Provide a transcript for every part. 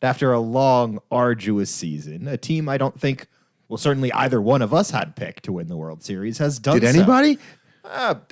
After a long, arduous season, a team I don't think, well, certainly either one of us had picked to win the World Series has done Did so. anybody?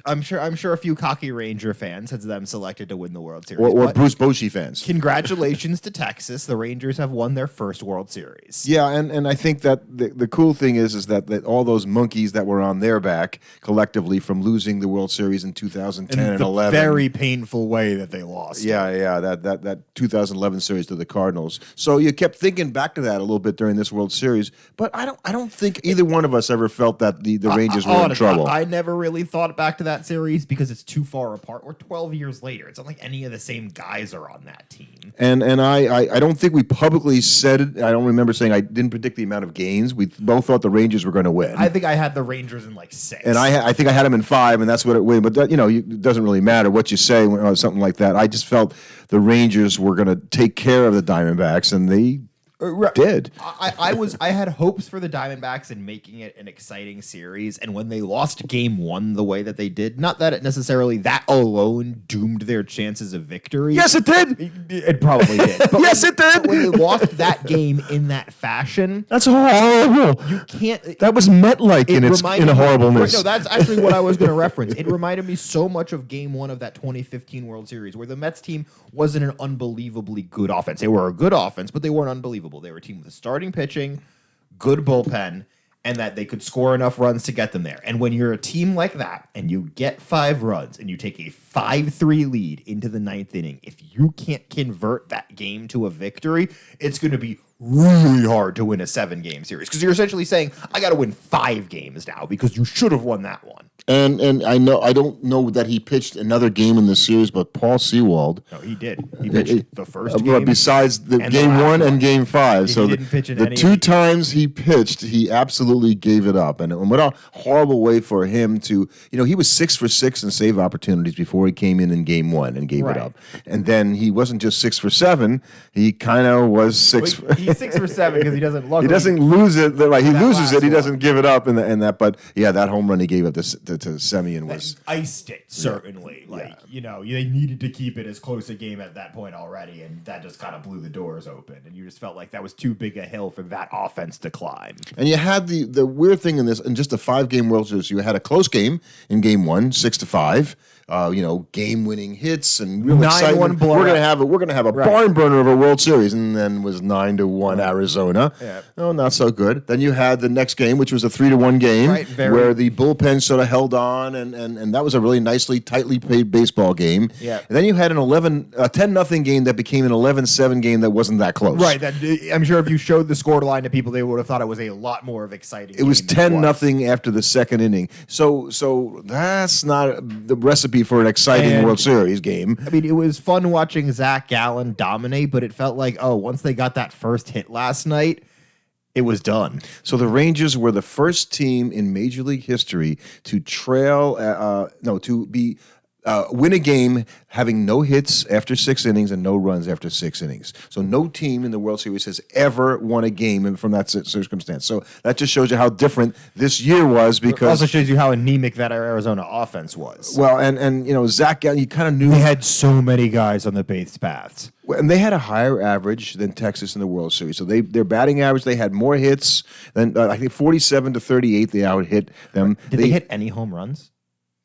I'm sure a few cocky Ranger fans had them selected to win the World Series. Or Bruce Bochy fans. Congratulations to Texas. The Rangers have won their first World Series. Yeah, and I think that the cool thing is that all those monkeys that were on their back collectively from losing the World Series in 2010 and the 11. very painful way that they lost. Yeah, that 2011 series to the Cardinals. So you kept thinking back to that a little bit during this World Series, but I don't think either one of us ever felt that the Rangers were in trouble. I never really thought back to that series because it's too far apart. We're 12 years later. It's not like any of the same guys are on that team. And I don't think we publicly said it. I don't remember saying I didn't predict the amount of games. We both thought the Rangers were going to win. I think I had the Rangers in like 6. And I think I had them in 5, and that's what it win. But that, it doesn't really matter what you say when something like that. I just felt the Rangers were going to take care of the Diamondbacks, and they did. I had hopes for the Diamondbacks in making it an exciting series, and when they lost Game 1 the way that they did, not that it necessarily that alone doomed their chances of victory. Yes, it did. It probably did. But yes, it did. When they lost that game in that fashion, that's horrible. You can't. That was Met-like in a horribleness. No, that's actually what I was going to reference. It reminded me so much of Game 1 of that 2015 World Series, where the Mets team wasn't an unbelievably good offense. They were a good offense, but they weren't unbelievable. They were a team with starting pitching, good bullpen, and that they could score enough runs to get them there. And when you're a team like that and you get 5 runs and you take a 5-3 lead into the 9th inning, if you can't convert that game to a victory, it's going to be really hard to win a 7-game series because you're essentially saying, I got to win 5 games now because you should have won that one. And I don't know that he pitched another game in the series, but Paul Sewald. No, he did. He pitched the first game. Besides the Game 1 and Game 5. He so didn't pitch in the any 2 times he pitched, he absolutely gave it up. And what a horrible way for him to, he was 6 for 6 in save opportunities before he came in Game 1 and gave it up. And then he wasn't just 6 for 7. He kind of was 6. He's 6 for 7 because he doesn't lose. He doesn't lose it. Like he loses it. He one. doesn't give it up. And that. But yeah, that home run he gave up to Semien was iced it certainly. They needed to keep it as close a game at that point already, and that just kind of blew the doors open. And you just felt like that was too big a hill for that offense to climb. And you had the weird thing in this, in just a 5-game World Series, you had a close game in Game 1, 6-5. Game-winning hits and real excitement. We're gonna have a barn burner of a World Series, and then was 9-1 Arizona. Yeah. Oh, not so good. Then you had the next game, which was a 3-1 game, where the bullpen sort of held on, and that was a really tightly played baseball game. Yeah. And then you had a 10-0 game that became an 11-7 game that wasn't that close. Right. I'm sure if you showed the score line to people, they would have thought it was a lot more of exciting. It was 10-0 after the second inning. So that's not the recipe for an exciting World Series game. I mean, it was fun watching Zach Gallen dominate, but it felt like, once they got that first hit last night, it was done. So the Rangers were the first team in Major League history to win a game having no hits after 6 innings and no runs after 6 innings. So no team in the World Series has ever won a game from that circumstance. So that just shows you how different this year was, because it also shows you how anemic that Arizona offense was. Well, and Zach Gallen, you kind of knew they had so many guys on the base paths. And they had a higher average than Texas in the World Series. So their batting average, they had more hits than I think 47-38. They out hit them. Did they hit any home runs?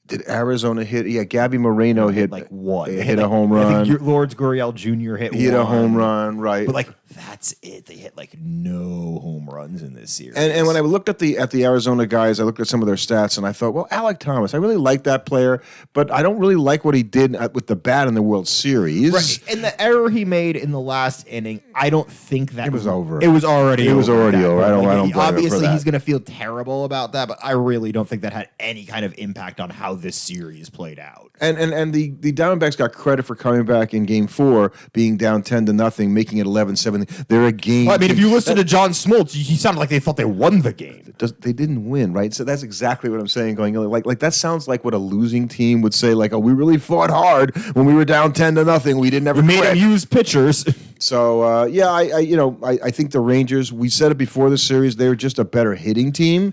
Did Arizona hit? Yeah, Gabby Moreno hit like one. Hit a home run. I think Lourdes Gurriel Jr. hit one. A home run, right? But that's it. They hit no home runs in this series. And when I looked at the Arizona guys, I looked at some of their stats, and I thought, well, Alec Thomas, I really like that player, but I don't really like what he did with the bat in the World Series. Right. And the error he made in the last inning, I don't think that it was over. It was already over. I don't blame him for obviously, that. he's going to feel terrible about that, but I really don't think that had any kind of impact on how this series played out. And the Diamondbacks got credit for coming back in Game 4, being down 10-0, making it 11-7. They're a game. Well, I mean, if you listen to John Smoltz, he sounded like they thought they won the game. They didn't win, right? So that's exactly what I'm saying. Going like that sounds like what a losing team would say. Like, we really fought hard when we were down 10-0. We didn't ever made them use pitchers. So I think the Rangers. We said it before the series. They were just a better hitting team.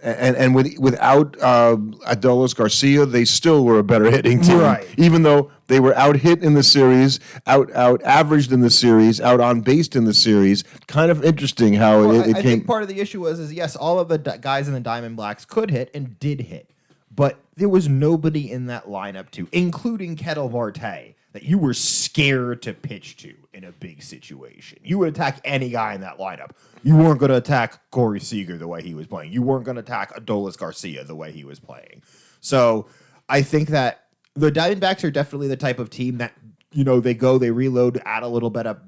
And without Adolis Garcia, they still were a better hitting team. Right. Even though they were out hit in the series, out averaged in the series, out on based in the series. Kind of interesting how it came. I think part of the issue was yes, all of the guys in the Diamondbacks could hit and did hit, but there was nobody in that lineup including Kettle Marte, that you were scared to pitch to in a big situation. You would attack any guy in that lineup. You weren't going to attack Corey Seager the way he was playing. You weren't going to attack Adolis Garcia the way he was playing. So I think that the Diamondbacks are definitely the type of team that, they reload, add a little bit of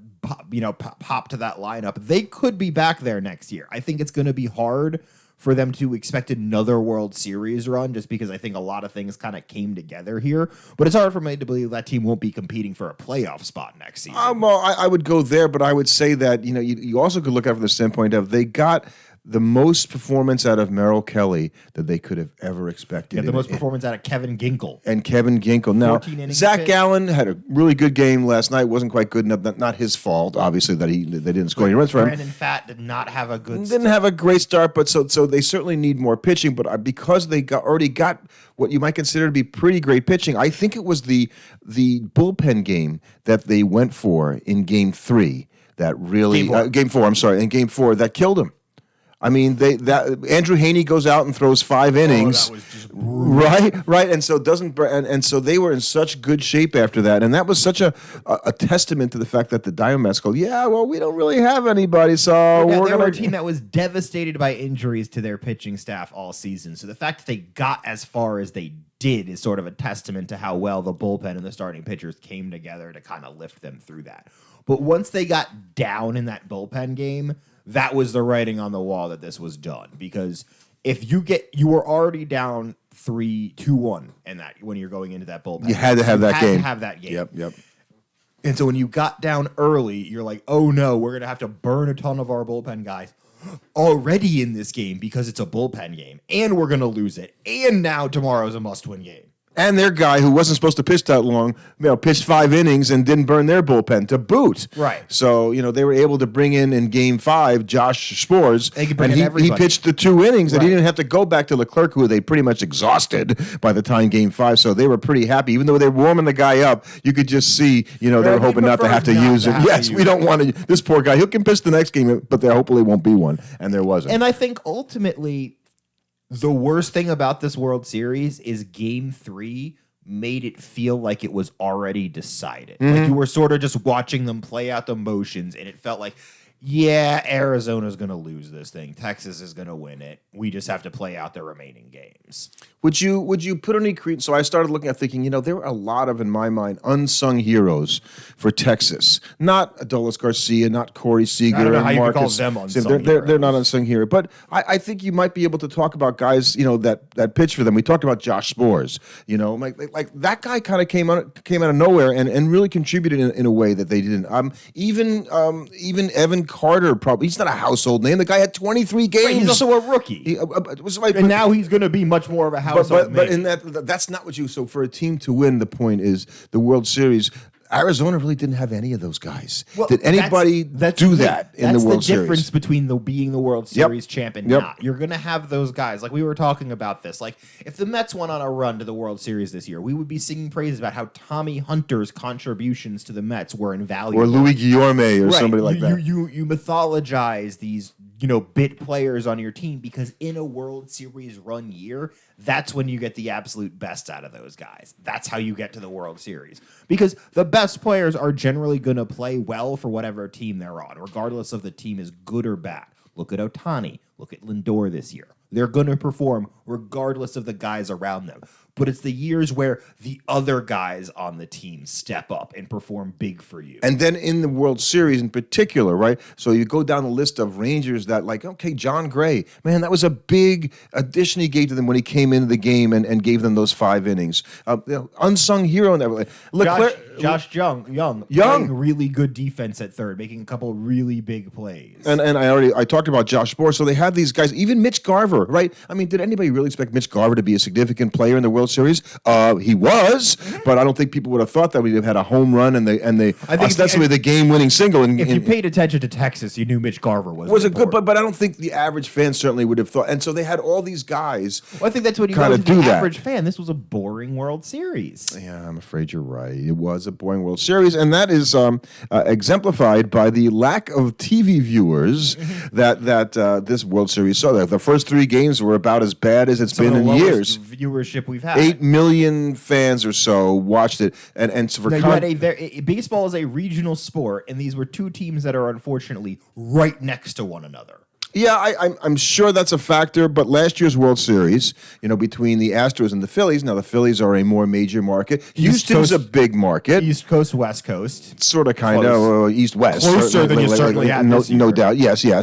pop to that lineup. They could be back there next year. I think it's going to be hard for them to expect another World Series run, just because I think a lot of things kind of came together here. But it's hard for me to believe that team won't be competing for a playoff spot next season. Well, I would go there, but I would say that you also could look at it from the standpoint of they got the most performance out of Merrill Kelly that they could have ever expected. Yeah, the most performance out of Kevin Ginkel. And Kevin Ginkel. Now, Zach Gallen had a really good game last night. Wasn't quite good enough. Not his fault, obviously, that they didn't score any runs for him. Brandon Pfaadt did not have a good Didn't have a great start, but so they certainly need more pitching. But because they already got what you might consider to be pretty great pitching, I think it was the bullpen game that they went for in Game 3 that really Game 4. I'm sorry, in Game 4 that killed him. I mean, Andrew Haney goes out and throws 5 innings, that was just brutal. right, and so they were in such good shape after that, and that was such a testament to the fact that the Diamondbacks go, we don't really have anybody, so they were a team that was devastated by injuries to their pitching staff all season. So the fact that they got as far as they did is sort of a testament to how well the bullpen and the starting pitchers came together to kind of lift them through that. But once they got down in that bullpen game, that was the writing on the wall that this was done. Because if you were already down 3-2-1 in that when you're going into that bullpen, you had to have that game. Have that game. Yep. And so when you got down early, you're like, oh no, we're gonna have to burn a ton of our bullpen guys already in this game because it's a bullpen game, and we're gonna lose it. And now tomorrow's a must-win game. And their guy, who wasn't supposed to pitch that long, pitched 5 innings and didn't burn their bullpen to boot. Right. So, they were able to bring in Game 5 Josh Spores, and he pitched the 2 innings, and he didn't have to go back to Leclerc, who they pretty much exhausted by the time Game 5. So they were pretty happy. Even though they were warming the guy up, you could just see, they were hoping not to have to use him. Yes, we don't want to. This poor guy, he can pitch the next game, but there hopefully won't be one. And there wasn't. And I think ultimately, the worst thing about this World Series is Game 3 made it feel like it was already decided. Mm-hmm. Like you were sort of just watching them play out the motions, and it felt like, Arizona's going to lose this thing. Texas is going to win it. We just have to play out the remaining games. Would you put any credence? So I started looking at thinking, there were a lot of, in my mind, unsung heroes for Texas. Not Adolis Garcia, not Corey Seager. I don't know and how Marcus. You can call them unsung heroes. They're not unsung heroes. But I think you might be able to talk about guys, that pitch for them. We talked about Josh Spores. Like that guy kind of came out of nowhere and really contributed in a way that they didn't. Even Evan Carter, probably he's not a household name. The guy had 23 games. Right, he's also a rookie. And now he's going to be much more of a household name. But in that's not what you. So for a team to win, the point is the World Series. Arizona really didn't have any of those guys. Well, did anybody do that in the World Series? That's the difference between being the World Series champ and not. You're going to have those guys. Like we were talking about this. Like if the Mets went on a run to the World Series this year, we would be singing praises about how Tommy Hunter's contributions to the Mets were invaluable. Or Louis Guillorme or somebody like that. You mythologize these bit players on your team because in a World Series run year, that's when you get the absolute best out of those guys. That's how you get to the World Series. Because the best players are generally going to play well for whatever team they're on, regardless of the team is good or bad. Look at Ohtani. Look at Lindor this year. They're going to perform regardless of the guys around them. But it's the years where the other guys on the team step up and perform big for you. And then in the World Series in particular, right? So you go down the list of Rangers that John Gray, man, that was a big addition he gave to them when he came into the game and gave them those 5 innings. Unsung hero in that. Josh Young playing really good defense at third, making a couple really big plays. And I talked about Josh Spores. So they have these guys, even Mitch Garver, right? I mean, did anybody really expect Mitch Garver to be a significant player in the World World Series? He was, but I don't think people would have thought that we'd have had a home run and ostensibly the game-winning single. If you paid attention to Texas, you knew Mitch Garver was a good, but I don't think the average fan certainly would have thought. And so they had all these guys. Well, I think that's what you know. The average fan, this was a boring World Series. Yeah, I'm afraid you're right. It was a boring World Series, and that is exemplified by the lack of TV viewers that this World Series saw. The first 3 games were about as bad as it's been in years. Viewership we've had. 8 million fans or so watched it, and so for baseball is a regional sport, and these were 2 teams that are unfortunately right next to one another. Yeah, I'm sure that's a factor, but last year's World Series, between the Astros and the Phillies, now the Phillies are a more major market. Houston's a big market. East Coast, West Coast. Sort of, kind of, East-West. Closer than you certainly had this year. No doubt, yes. They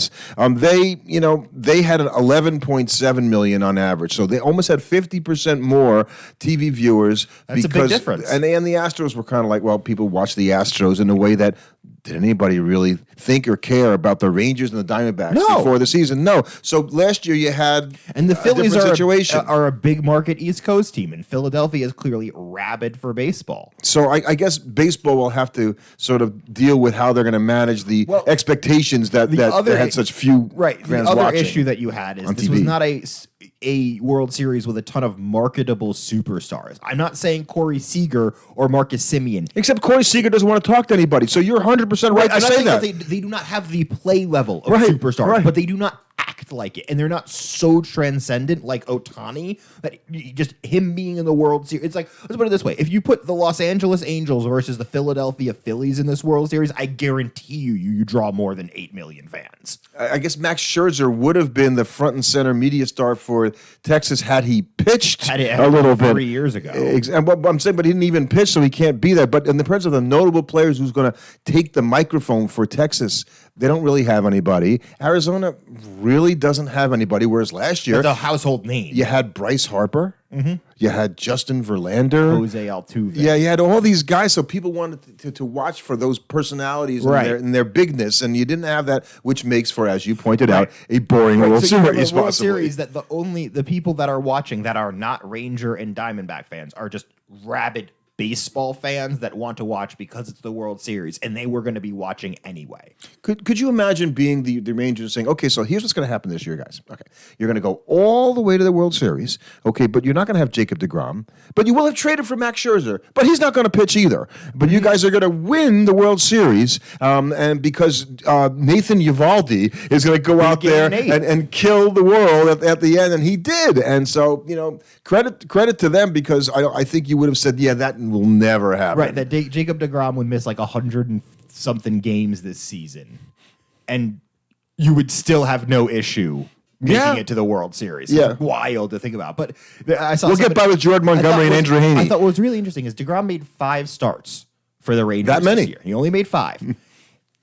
had an 11.7 million on average, so they almost had 50% more TV viewers. That's a big difference. And the Astros were kind of like, well, people watch the Astros in a way that did anybody really think or care about the Rangers and the Diamondbacks before the season? No. So last year you had the Phillies are a big market East Coast team, and Philadelphia is clearly rabid for baseball. So I guess baseball will have to sort of deal with how they're going to manage the expectations that had such few fans the other issue that you had is this was not a World Series with a ton of marketable superstars. I'm not saying Corey Seager or Marcus Semien. Except Corey Seager doesn't want to talk to anybody. So you're 100% right to say that. They do not have the play level of superstars, but they do not act like it. And they're not so transcendent like Ohtani that just him being in the World Series. It's like, let's put it this way. If you put the Los Angeles Angels versus the Philadelphia Phillies in this World Series, I guarantee you draw more than 8 million fans. I guess Max Scherzer would have been the front and center media star for Texas had he pitched a little bit 3 years ago. And what I'm saying, but he didn't even pitch, so he can't be there. But in the presence of the notable players who's going to take the microphone for Texas, they don't really have anybody. Arizona really doesn't have anybody, whereas last year... the household name. You had Bryce Harper. Mm-hmm. You had Justin Verlander. Jose Altuve. Yeah, you had all these guys, so people wanted to watch for those personalities and their bigness, and you didn't have that, which makes for, as you pointed out, a boring World Series. World Series that the people that are watching that are not Ranger and Diamondback fans are just rabid baseball fans that want to watch because it's the World Series, and they were going to be watching anyway. Could you imagine being the Rangers saying, okay, so here's what's going to happen this year, guys. Okay, you're going to go all the way to the World Series, okay, but you're not going to have Jacob deGrom, but you will have traded for Max Scherzer, but he's not going to pitch either. But you guys are going to win the World Series, and because Nathan Eovaldi is going to go out there and kill the world at the end, and he did. And so, credit to them, because I think you would have said, yeah, that will never happen. Right, that Jacob deGrom would miss like 100 and something games this season, and you would still have no issue making it to the World Series. Yeah. It's wild to think about. But I saw we'll get by with Jordan Montgomery and Andrew Heaney. I thought what was really interesting is deGrom made 5 starts for the Rangers this year. He only made 5.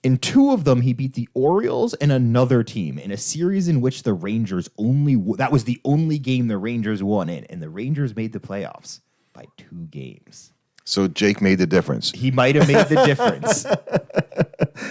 In 2 of them, he beat the Orioles and another team in a series in which the Rangers that was the only game the Rangers won in, and the Rangers made the playoffs by 2 games. So Jake made the difference. He might have made the difference.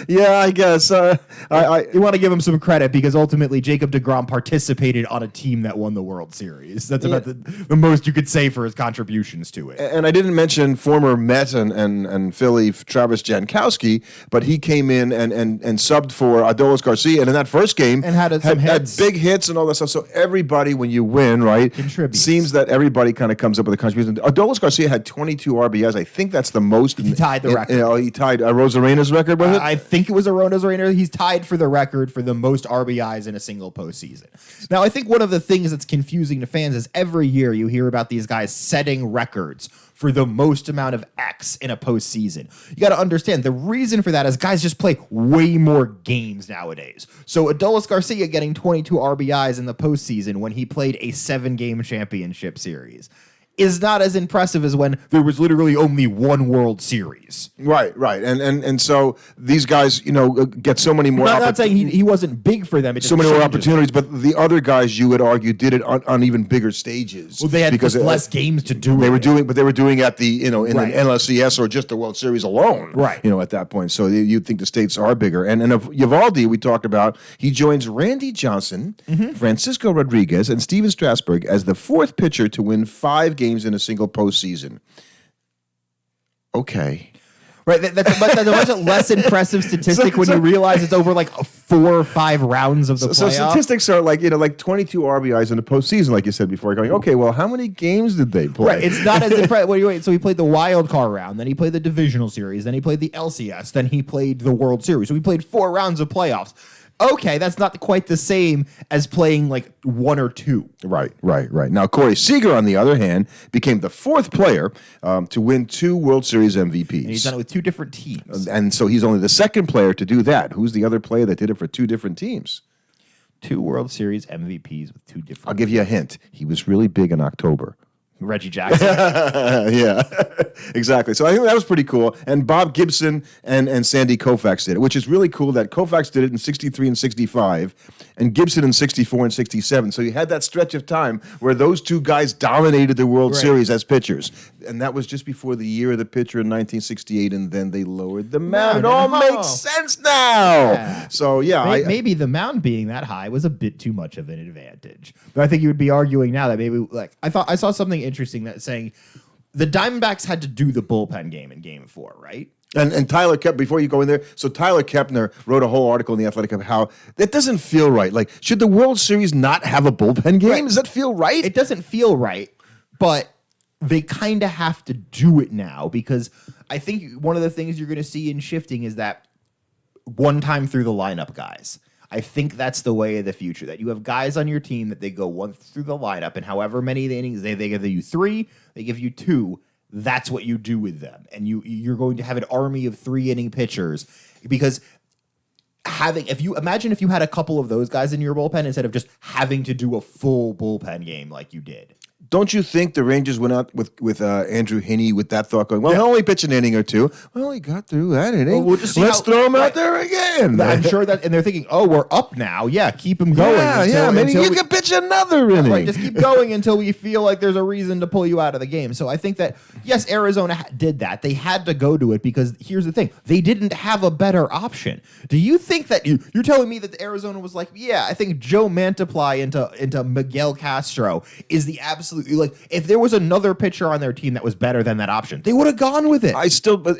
Yeah, I guess. I want to give him some credit because ultimately Jacob deGrom participated on a team that won the World Series. That's about the most you could say for his contributions to it. And I didn't mention former Met and Philly Travis Jankowski, but he came in and subbed for Adolis Garcia, and in that first game and had big hits and all that stuff. So everybody, when you win, right, contributes. Seems that everybody kind of comes up with a contribution. Adolis Garcia had 22 RBIs. I think that's the most. He tied the record. He tied Rosarena's record with it. I think it was Rosarena. He's tied for the record for the most RBIs in a single postseason. Now, I think one of the things that's confusing to fans is every year you hear about these guys setting records for the most amount of X in a postseason. You got to understand the reason for that is guys just play way more games nowadays. So Adolis Garcia getting 22 RBIs in the postseason when he played a 7-game championship series is not as impressive as when there was literally only one World Series. Right. And so these guys, get so many more opportunities. I'm not saying he wasn't big for them. So many more opportunities, but the other guys, you would argue, did it on even bigger stages. Well, they had less games to do. They were doing at the, in the NLCS or just the World Series alone. Right. At that point. So you'd think the states are bigger. And of Eovaldi, we talked about, he joins Randy Johnson, Francisco Rodriguez, and Steven Strasburg as the 4th pitcher to win 5 games games in a single postseason. Okay. Right, that's a much less impressive statistic when you realize it's over like 4 or 5 rounds of the playoffs. So statistics are like 22 RBIs in the postseason, like you said before. Going, okay, well, how many games did they play? Right, it's not as impressive. So he played the wild card round, then he played the divisional series, then he played the LCS, then he played the World Series. So he played 4 rounds of playoffs. Okay, that's not quite the same as playing like 1 or 2. Right. Now, Corey Seager, on the other hand, became the 4th player to win 2 World Series MVPs. And he's done it with 2 different teams. And so he's only the 2nd player to do that. Who's the other player that did it for 2 different teams? 2 World Series MVPs with 2 different I'll give you a hint. He was really big in October. Reggie Jackson. Yeah, exactly. So I think that was pretty cool. And Bob Gibson and Sandy Koufax did it, which is really cool that Koufax did it in 63 and 65 and Gibson in 64 and 67. So you had that stretch of time where those 2 guys dominated the World Series as pitchers. And that was just before the year of the pitcher in 1968, and then they lowered the mound. It all makes sense now. Yeah. So, yeah. Maybe the mound being that high was a bit too much of an advantage. But I think you would be arguing now that maybe, like, I saw something interesting that saying the Diamondbacks had to do the bullpen game in Game 4, right? And Tyler Kepner, before you go in there, so Tyler Kepner wrote a whole article in The Athletic of how that doesn't feel right. Like, should the World Series not have a bullpen game? Right. Does that feel right? It doesn't feel right, but they kind of have to do it now because I think one of the things you're going to see in shifting is that one time through the lineup guys. I think that's the way of the future, that you have guys on your team that they go once through the lineup, and however many innings they give you 3, they give you 2, that's what you do with them. And you're going to have an army of 3-inning pitchers because if you had a couple of those guys in your bullpen instead of just having to do a full bullpen game like you did. Don't you think the Rangers went out with Andrew Heaney with that thought going, well, he'll only pitch an inning or 2. Well, he got through that inning. Well, let's throw him out there again. I'm sure that, and they're thinking, oh, we're up now. Yeah, keep him going. Maybe you can pitch another inning. Right, just keep going until we feel like there's a reason to pull you out of the game. So I think that, yes, Arizona did that. They had to go to it because here's the thing. They didn't have a better option. Do you think that, you're telling me that Arizona was like, yeah, I think Joe Mantiply into Miguel Castro is the absolute, like, if there was another pitcher on their team that was better than that option, they would have gone with it.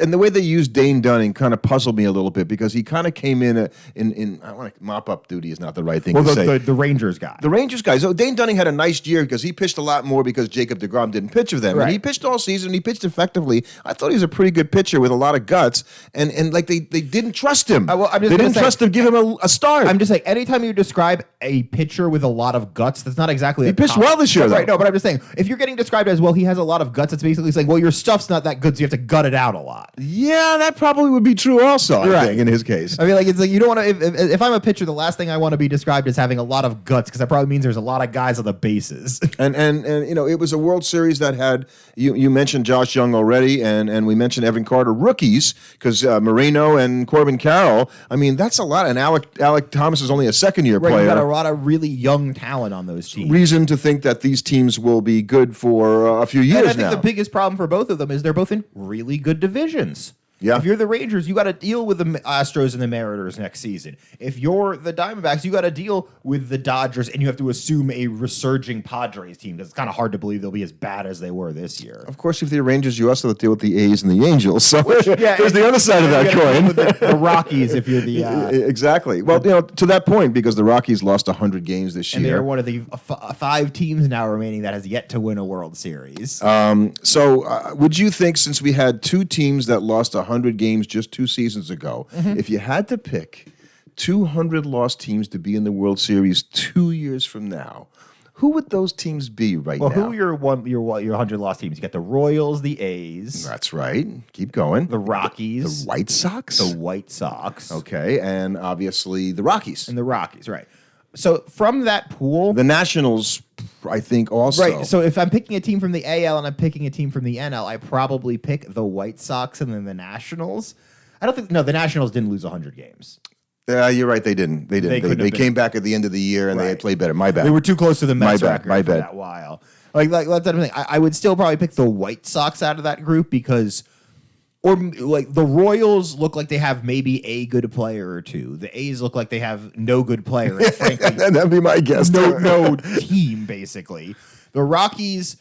And the way they used Dane Dunning kind of puzzled me a little bit because he kind of came in I don't want to mop up duty is not the right thing to say. The Rangers guy. The Rangers guy. So Dane Dunning had a nice year because he pitched a lot more because Jacob deGrom didn't pitch with them. Right. And he pitched all season. He pitched effectively. I thought he was a pretty good pitcher with a lot of guts. And like they didn't trust him. They didn't trust him, give him a start. I'm just saying, anytime you describe a pitcher with a lot of guts, that's not exactly he pitched well this year, though. Right, no, but I'm just saying, if you're getting described as, well, he has a lot of guts, it's basically saying, well, your stuff's not that good, so you have to gut it out a lot. Yeah, that probably would be true also, I think, in his case. I mean, like, it's like you don't want to, if I'm a pitcher, the last thing I want to be described as having a lot of guts, because that probably means there's a lot of guys on the bases. And it was a World Series that had, you mentioned Josh Young already, and we mentioned Evan Carter, rookies, because Moreno and Corbin Carroll, I mean, that's a lot. And Alec Thomas is only a second-year player. You got a lot of really young talent on those teams. Reason to think that these teams will be good for a few years now. And I think the biggest problem for both of them is they're both in really good divisions. Yeah. If you're the Rangers, you got to deal with the Astros and the Mariners next season. If you're the Diamondbacks, you got to deal with the Dodgers, and you have to assume a resurging Padres team. Because it's kind of hard to believe they'll be as bad as they were this year. Of course, if you're the Rangers, you also have to deal with the A's and the Angels. So there's the other side of that coin. The Rockies, if you're the exactly. Well, to that point, because the Rockies lost 100 games this year, and they're one of the 5 teams now remaining that has yet to win a World Series. So would you think, since we had 2 teams that lost 100 games just 2 seasons ago, if you had to pick 200 lost teams to be in the World Series 2 years from now, who would those teams be now? Well, who are your 100 lost teams? You got the Royals, the A's. That's right. Keep going. The Rockies. The White Sox. The White Sox. Okay, and obviously the Rockies. And the Rockies, right. So from that pool, the Nationals, I think, also. Right. So if I'm picking a team from the AL and I'm picking a team from the NL, I probably pick the White Sox and then the Nationals. The Nationals didn't lose 100 games. Yeah, you're right. They didn't. They came back at the end of the year and they had played better. My bad. They were too close to the Mets record for that while. Like that's what I'm saying. I would still probably pick the White Sox out of that group because. Or like the Royals look like they have maybe a good player or 2. The A's look like they have no good player. And frankly, that'd be my guess. No team basically. The Rockies,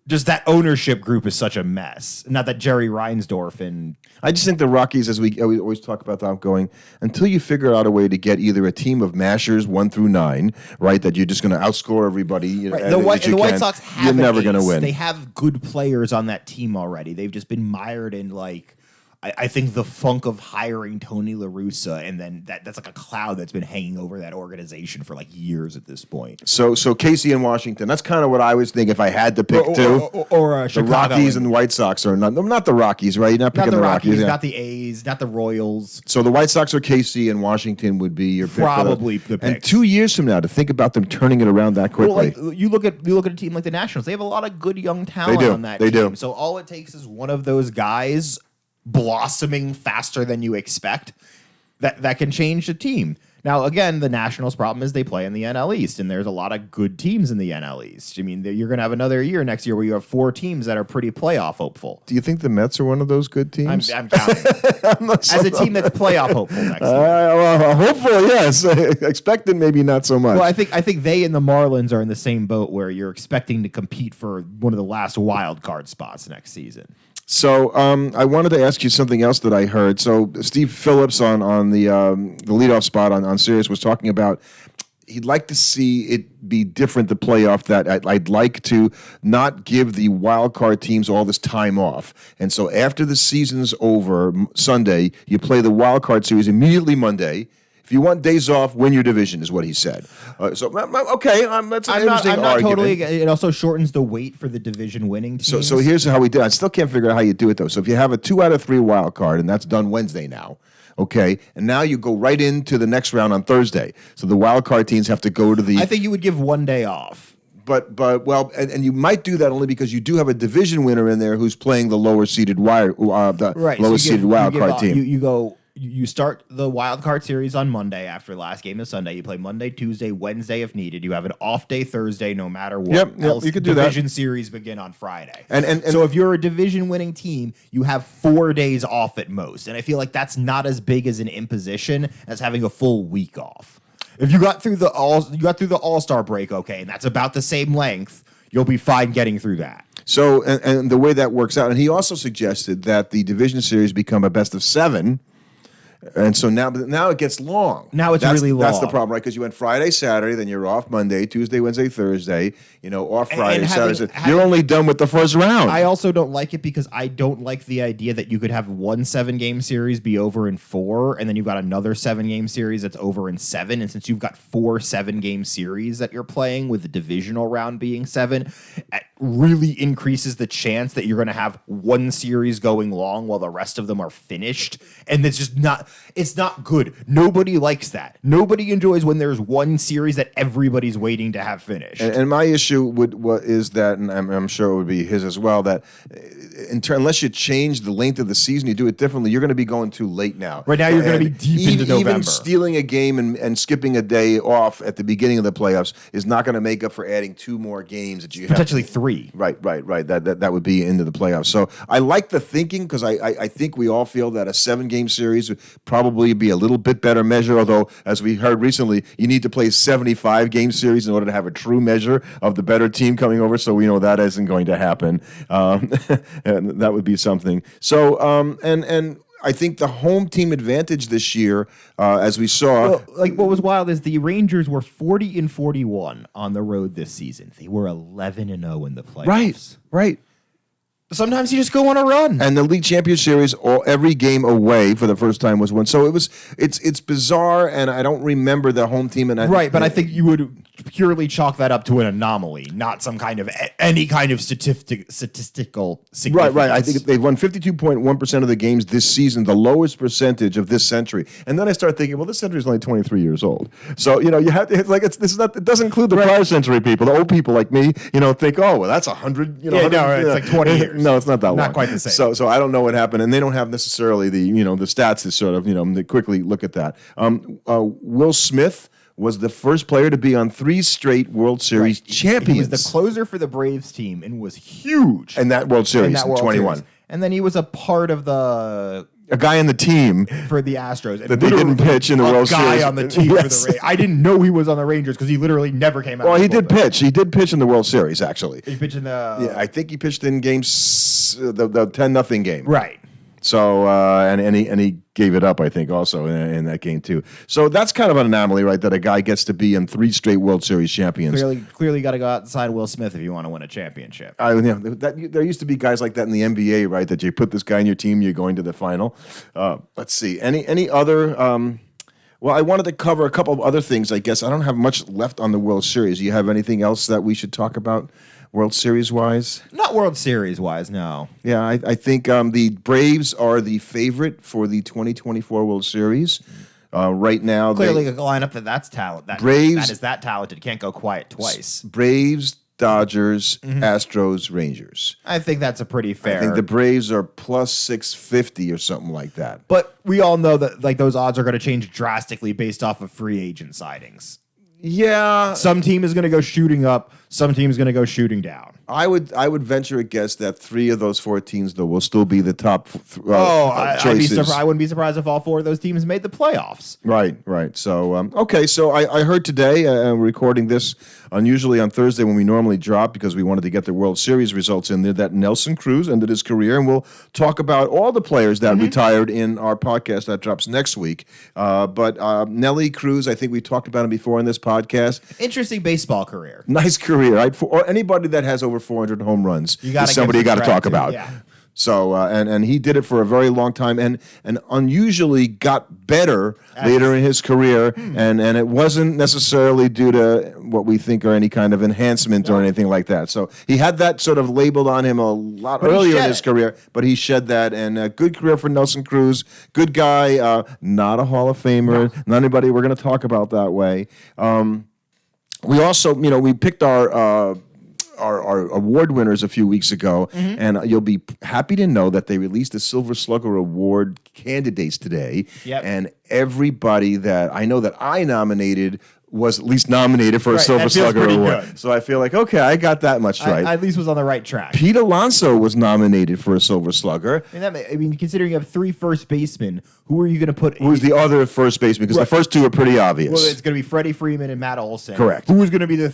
just that ownership group is such a mess. Not that Jerry Reinsdorf and I just think the Rockies, as we always talk about them going, until you figure out a way to get either a team of mashers 1 through 9, right, that you're just going to outscore everybody. Right. The White Sox have you're never going to win. They have good players on that team already. They've just been mired in I think the funk of hiring Tony La Russa, and then that's like a cloud that's been hanging over that organization for years at this point. So Casey and Washington, that's kind of what I was thinking if I had to pick two. Or the Rockies and the White Sox are not the Rockies, right? You're not picking the Rockies. Not the A's, not the Royals. So the White Sox or Casey and Washington would be your pick. Probably the pick. And 2 years from now, to think about them turning it around that quickly. Well, you look at a team like the Nationals. They have a lot of good young talent on that team. They do. So all it takes is one of those guys blossoming faster than you expect, that can change the team. Now, again, the Nationals' problem is they play in the NL East, and there's a lot of good teams in the NL East. I mean, you're going to have another year next year where you have 4 teams that are pretty playoff hopeful. Do you think the Mets are one of those good teams? I'm counting. As a team that's playoff hopeful next year. Well, hopeful, yes. Expected, maybe not so much. Well, I think they and the Marlins are in the same boat where you're expecting to compete for one of the last wild card spots next season. So I wanted to ask you something else that I heard. So Steve Phillips on the leadoff spot on Sirius was talking about he'd like to see it be different, the playoff, that I'd like to not give the wild card teams all this time off. And so after the season's over, Sunday, you play the wild card series immediately Monday. If you want days off, win your division, is what he said. That's an interesting argument. I'm not totally. It also shortens the wait for the division winning teams. So here's how we did. I still can't figure out how you do it though. So if you have a 2 out of 3 wild card, and that's done Wednesday now, okay, and now you go right into the next round on Thursday. So the wild card teams have to go to the. I think you would give 1 day off. But and you might do that only because you do have a division winner in there who's playing the lower seeded wild card team. You start the wild card series on Monday after the last game of Sunday. You play Monday, Tuesday, Wednesday if needed. You have an off day Thursday no matter what. Yep, you could do that. Division series begin on Friday. And so if you're a division winning team, you have 4 days off at most. And I feel like that's not as big as an imposition as having a full week off. If you got through the All-Star break, okay, and that's about the same length, you'll be fine getting through that. So and the way that works out, and he also suggested that the division series become a best of 7. And so now it gets long. Now it's really long. That's the problem, right? Because you went Friday, Saturday, then you're off Monday, Tuesday, Wednesday, Thursday. Off Friday, Saturday. You're only done with the first round. I also don't like it because I don't like the idea that you could have one 7-game series be over in 4, and then you've got another 7-game series that's over in 7. And since you've got 4 7-game series that you're playing, with the divisional round being 7, it really increases the chance that you're going to have one series going long while the rest of them are finished. And it's just not. It's not good. Nobody likes that. Nobody enjoys when there's one series that everybody's waiting to have finished. And my issue is that, and I'm sure it would be his as well, that unless you change the length of the season, you do it differently, you're going to be going too late now. Right now, you're going to be deep into November. Even stealing a game and skipping a day off at the beginning of the playoffs is not going to make up for adding 2 more games that you potentially have. 3. Right. That would be into the playoffs. So I like the thinking because I think we all feel that a 7-game series would probably be a little bit better measure, although, as we heard recently, you need to play 75-game series in order to have a true measure of the better team coming over, so we know that isn't going to happen. And that would be something. So, and I think the home team advantage this year, as we saw... Well, what was wild is the Rangers were 40-41 on the road this season. They were 11-0 in the playoffs. Right. Sometimes you just go on a run. And the League Champions Series, every game away for the first time was won. So it's bizarre, and I don't remember the home team. But I think you would purely chalk that up to an anomaly, not some kind of any kind of statistical significance. Right. I think they've won 52.1% of the games this season, the lowest percentage of this century. And then I start thinking, well, this century is only 23 years old. So you have to, it doesn't include the prior century people. The old people like me, think, oh, well, that's 100. It's like 20 years. No, it's not that long. Not quite the same. So I don't know what happened, and they don't have necessarily the stats to sort of to quickly look at that. Will Smith was the first player to be on 3 straight World Series champions. He was the closer for the Braves team and was huge in that World Series in 21. And then he was a part of the a guy on the team for the Astros. And that they didn't pitch in the World Series. A guy on the team for the Rangers. I didn't know he was on the Rangers because he literally never came out. Well, he did pitch. He did pitch in the World Series, actually. He pitched in the... Yeah, I think he pitched in games, the 10-0 game. Right. So, and he gave it up, I think, also in that game, too. So that's kind of an anomaly, right, that a guy gets to be in 3 straight World Series champions. Clearly got to go out and sign Will Smith if you want to win a championship. There used to be guys like that in the NBA, right, that you put this guy in your team, you're going to the final. Let's see. Any other... well, I wanted to cover a couple of other things, I guess. I don't have much left on the World Series. Do you have anything else that we should talk about World Series-wise? Not World Series-wise, no. Yeah, I think the Braves are the favorite for the 2024 World Series. Right now, clearly a lineup that's talent. That is that talented. Can't go quiet twice. Braves, Dodgers, Astros, Rangers. I think that's a pretty fair. I think the Braves are plus 650 or something like that. But we all know that like those odds are going to change drastically based off of free agent signings. Yeah. Some team is going to go shooting up. Some team is going to go shooting down. I would venture a guess that 3 of those 4 teams, though, will still be the top choices. I wouldn't be surprised if all 4 of those teams made the playoffs. Right. So, okay. So I heard today, we're recording this unusually on Thursday when we normally drop because we wanted to get the World Series results in there, that Nelson Cruz ended his career. And we'll talk about all the players that retired in our podcast that drops next week. But Nelly Cruz, I think we talked about him before in this podcast. Interesting baseball career. Nice career, right? For anybody that has over 400 home runs is somebody you got to talk about. Yeah. So, and he did it for a very long time and unusually got better later in his career. And it wasn't necessarily due to what we think are any kind of enhancement or anything like that. So he had that sort of labeled on him a lot earlier in his career, but he shed that. And a good career for Nelson Cruz. Good guy, not a Hall of Famer, not anybody we're going to talk about that way. We also, we picked our award winners a few weeks ago, and you'll be happy to know that they released the Silver Slugger Award candidates today. Yep. And everybody that I know that I nominated was at least nominated for a Silver Slugger Award. Good. So I feel like, okay, I got that much right. I at least was on the right track. Pete Alonso was nominated for a Silver Slugger. Considering you have 3 first basemen, who are you going to put? Who's the other first baseman? Because the first 2 are pretty obvious. Well, it's going to be Freddie Freeman and Matt Olson. Correct. Who was going to be the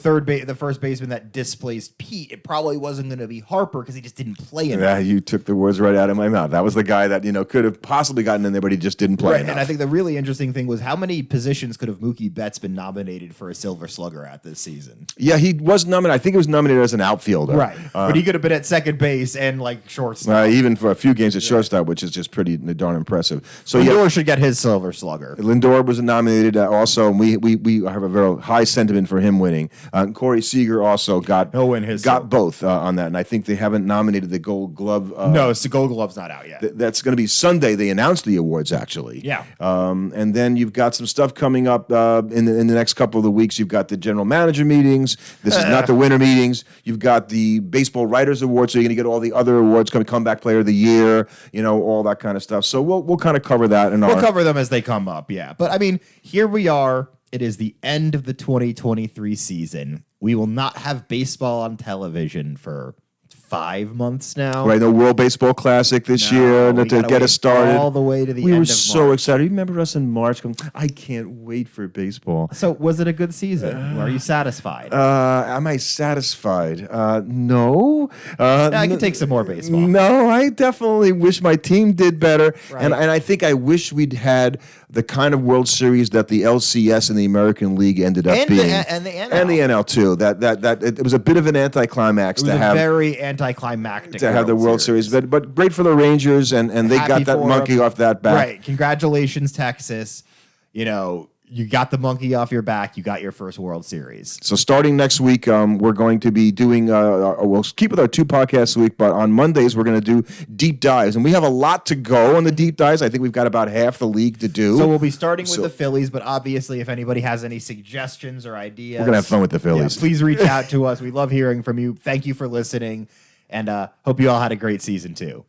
first baseman that displaced Pete? It probably wasn't going to be Harper because he just didn't play enough. Yeah, you took the words right out of my mouth. That was the guy that could have possibly gotten in there, but he just didn't play enough. And I think the really interesting thing was how many positions could have Mookie Betts been nominated for a Silver Slugger at this season? Yeah, he was nominated. I think he was nominated as an outfielder. Right. But he could have been at second base and shortstop. Even for a few games at shortstop, which is just pretty darn impressive. So Lindor should get his Silver Slugger. Lindor was nominated also, and we have a very high sentiment for him winning. Corey Seager also got both on that, and I think they haven't nominated the Gold Glove. No, the Gold Glove's not out yet. That's going to be Sunday. They announced the awards, actually. Yeah. And then you've got some stuff coming up in the next couple of the weeks. You've got the general manager meetings. This is not the winter meetings. You've got the Baseball Writers Awards, so you're going to get all the other awards coming, Comeback Player of the Year, all that kind of stuff. So we'll kind of cover that. We'll cover them as they come up, yeah. But, here we are. It is the end of the 2023 season. We will not have baseball on television for 5 months now. Right, the World Baseball Classic this year to get us started. All the way to the end of March. We were so excited. You remember us in March going, I can't wait for baseball. So was it a good season? Are you satisfied? Am I satisfied? No. I can take some more baseball. No, I definitely wish my team did better. Right. And I think I wish we'd had the kind of World Series that the LCS and the American League ended up being. And the NL. And the NL, too. That it was a bit of an anticlimax to have. Very anticlimactic to have the World Series. But great for the Rangers, and they got that monkey off that back. Right. Congratulations, Texas. You got the monkey off your back. You got your first World Series. So starting next week, we're going to be doing, we'll keep with our 2 podcasts a week, but on Mondays, we're going to do deep dives. And we have a lot to go on the deep dives. I think we've got about half the league to do. So we'll be starting with the Phillies, but obviously if anybody has any suggestions or ideas. We're going to have fun with the Phillies. Yeah, please reach out to us. We love hearing from you. Thank you for listening, and hope you all had a great season too.